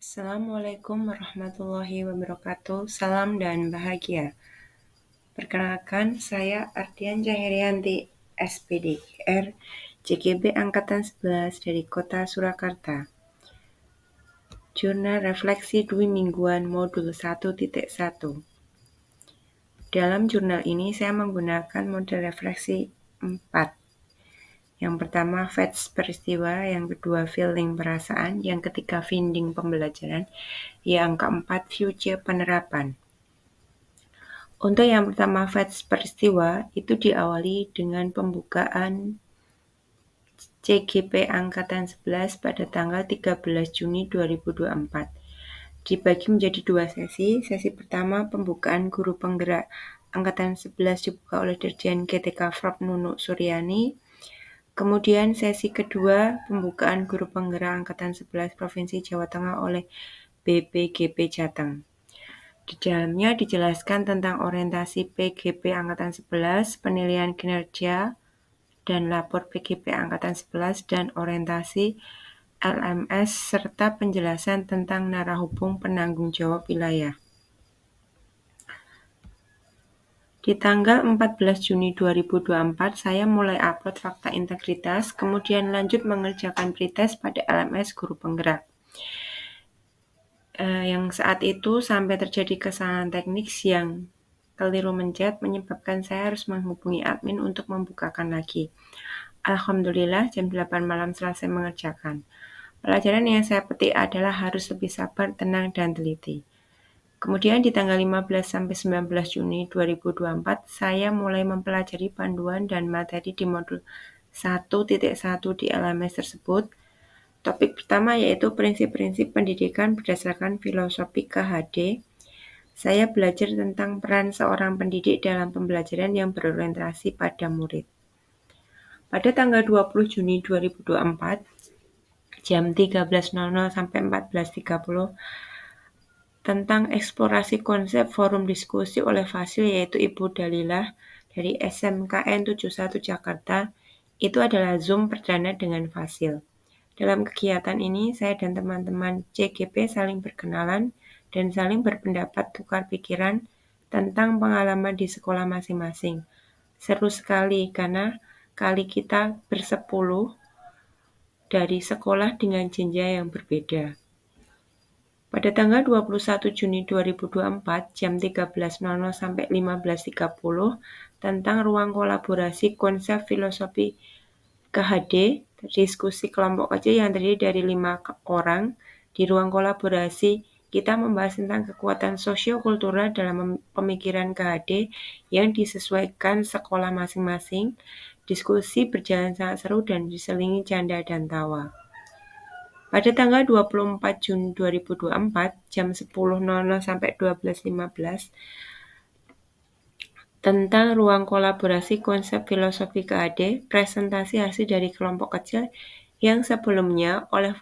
Assalamualaikum warahmatullahi wabarakatuh. Salam dan bahagia. Perkenalkan, saya Ardian Caherianti, SPDIR, JGB Angkatan 11 dari Kota Surakarta. Jurnal Refleksi Dwi Mingguan Modul 1.1. Dalam jurnal ini saya menggunakan model refleksi 4. Yang pertama, facts peristiwa, yang kedua, feeling perasaan, yang ketiga, finding pembelajaran, yang keempat, future penerapan. Untuk yang pertama, facts peristiwa, itu diawali dengan pembukaan CGP Angkatan 11 pada tanggal 13 Juni 2024. Dibagi menjadi 2 sesi. Sesi pertama, pembukaan guru penggerak Angkatan 11 dibuka oleh Dirjen GTK Prof. Nunuk Suryani. Kemudian sesi kedua, pembukaan guru penggerak Angkatan 11 Provinsi Jawa Tengah oleh BPGP Jateng. Di dalamnya dijelaskan tentang orientasi PGP Angkatan 11, penilaian kinerja, dan lapor PGP Angkatan 11, dan orientasi LMS, serta penjelasan tentang narahubung penanggung jawab wilayah. Di tanggal 14 Juni 2024, saya mulai upload fakta integritas, kemudian lanjut mengerjakan pretest pada LMS guru penggerak. Yang saat itu sampai terjadi kesalahan teknis yang keliru mencet menyebabkan saya harus menghubungi admin untuk membukakan lagi. Alhamdulillah jam 8 malam selesai mengerjakan. Pelajaran yang saya petik adalah harus lebih sabar, tenang, dan teliti. Kemudian di tanggal 15-19 Juni 2024, saya mulai mempelajari panduan dan materi di modul 1.1 di LMS tersebut. Topik pertama yaitu prinsip-prinsip pendidikan berdasarkan filosofi KHD. Saya belajar tentang peran seorang pendidik dalam pembelajaran yang berorientasi pada murid. Pada tanggal 20 Juni 2024, jam 13.00 sampai 14.30, tentang eksplorasi konsep forum diskusi oleh Fasil yaitu Ibu Dalilah dari SMKN 71 Jakarta, itu adalah Zoom perdana dengan Fasil. Dalam kegiatan ini, saya dan teman-teman CGP saling berkenalan dan saling berpendapat tukar pikiran tentang pengalaman di sekolah masing-masing. Seru sekali karena kali kita bersepuluh dari sekolah dengan jenjang yang berbeda. Pada tanggal 21 Juni 2024, jam 13.00 sampai 15.30, tentang ruang kolaborasi konsep filosofi KHD, diskusi kelompok kecil yang terdiri dari 5 orang. Di ruang kolaborasi, kita membahas tentang kekuatan sosio-kultural dalam pemikiran KHD yang disesuaikan sekolah masing-masing. Diskusi berjalan sangat seru dan diselingi canda dan tawa. Pada tanggal 24 Juni 2024, jam 10.00 sampai 12.15, tentang ruang kolaborasi konsep filosofi KHD, presentasi hasil dari kelompok kecil yang sebelumnya oleh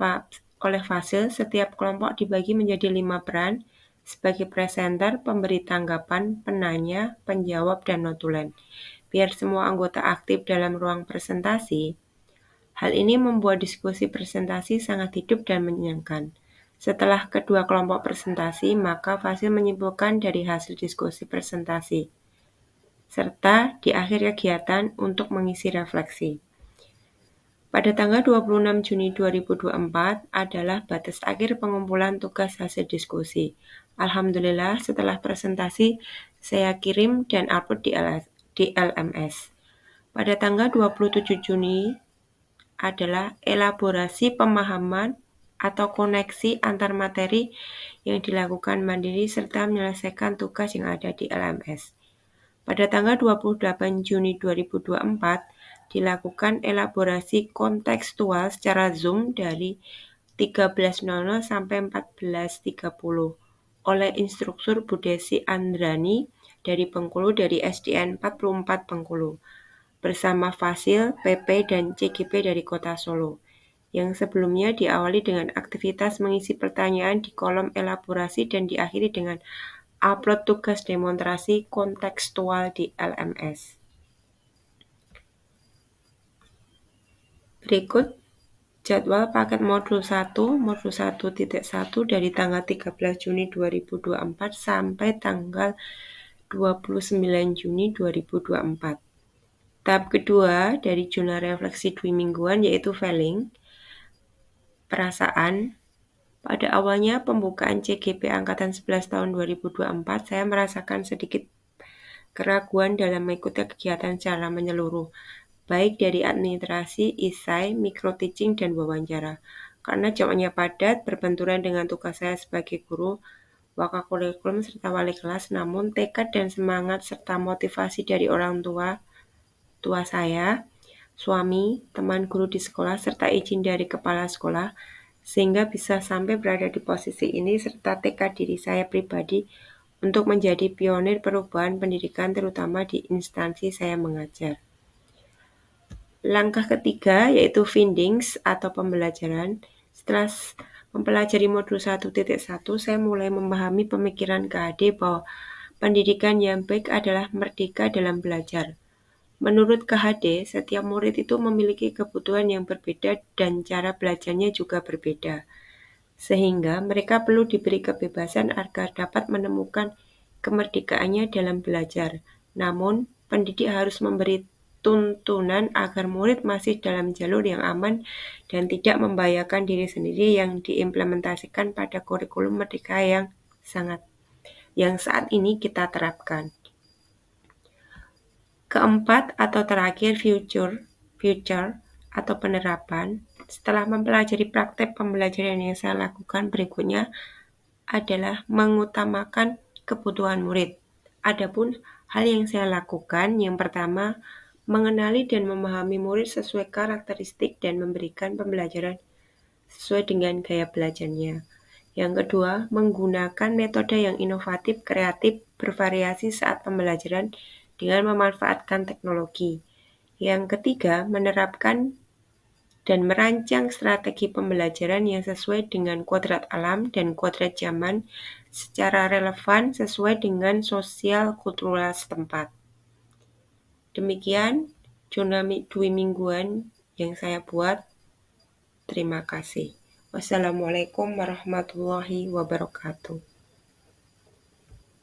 Fasil. Setiap kelompok dibagi menjadi 5 peran sebagai presenter, pemberi tanggapan, penanya, penjawab, dan notulen. Biar semua anggota aktif dalam ruang presentasi. Hal ini membuat diskusi presentasi sangat hidup dan menyenangkan. Setelah kedua kelompok presentasi, maka Fasil menyimpulkan dari hasil diskusi presentasi, serta di akhir kegiatan untuk mengisi refleksi. Pada tanggal 26 Juni 2024 adalah batas akhir pengumpulan tugas hasil diskusi. Alhamdulillah setelah presentasi saya kirim dan upload di LMS. Pada tanggal 27 Juni adalah elaborasi pemahaman atau koneksi antar materi yang dilakukan mandiri serta menyelesaikan tugas yang ada di LMS. Pada tanggal 28 Juni 2024 dilakukan elaborasi kontekstual secara Zoom dari 13.00 sampai 14.30 oleh instruktur Budesi Andrani dari Bengkulu dari SDN 44 Bengkulu bersama Fasil, PP, dan CGP dari Kota Solo, yang sebelumnya diawali dengan aktivitas mengisi pertanyaan di kolom elaborasi dan diakhiri dengan upload tugas demonstrasi kontekstual di LMS. Berikut Jadwal paket modul 1 dari tanggal 13 Juni 2024 sampai tanggal 29 Juni 2024. Tahap kedua dari jurnal refleksi 2 mingguan yaitu feeling, perasaan. Pada awalnya pembukaan CGP Angkatan 11 tahun 2024, saya merasakan sedikit keraguan dalam mengikuti kegiatan secara menyeluruh, baik dari administrasi, isai, micro-teaching, dan wawancara. Karena jamnya padat, berbenturan dengan tugas saya sebagai guru, wakakurikulum, serta wali kelas, namun tekad dan semangat serta motivasi dari orang tua saya, suami, teman guru di sekolah, serta izin dari kepala sekolah, sehingga bisa sampai berada di posisi ini, serta tekad diri saya pribadi untuk menjadi pionir perubahan pendidikan terutama di instansi saya mengajar. Langkah ketiga yaitu findings atau pembelajaran. Setelah mempelajari modul 1.1, saya mulai memahami pemikiran KHD bahwa pendidikan yang baik adalah merdeka dalam belajar. Menurut KHD, setiap murid itu memiliki kebutuhan yang berbeda dan cara belajarnya juga berbeda. Sehingga mereka perlu diberi kebebasan agar dapat menemukan kemerdekaannya dalam belajar. Namun, pendidik harus memberi tuntunan agar murid masih dalam jalur yang aman dan tidak membahayakan diri sendiri yang diimplementasikan pada kurikulum merdeka yang saat ini kita terapkan. Keempat atau terakhir, future atau penerapan. Setelah mempelajari praktek pembelajaran yang saya lakukan, berikutnya adalah mengutamakan kebutuhan murid. Adapun hal yang saya lakukan, yang pertama, mengenali dan memahami murid sesuai karakteristik dan memberikan pembelajaran sesuai dengan gaya belajarnya. Yang kedua, menggunakan metode yang inovatif, kreatif, bervariasi saat pembelajaran dengan memanfaatkan teknologi. Yang ketiga, menerapkan dan merancang strategi pembelajaran yang sesuai dengan kodrat alam dan kodrat zaman secara relevan sesuai dengan sosial kultural setempat. Demikian jurnal 2 mingguan yang saya buat. Terima kasih. Wassalamualaikum warahmatullahi wabarakatuh.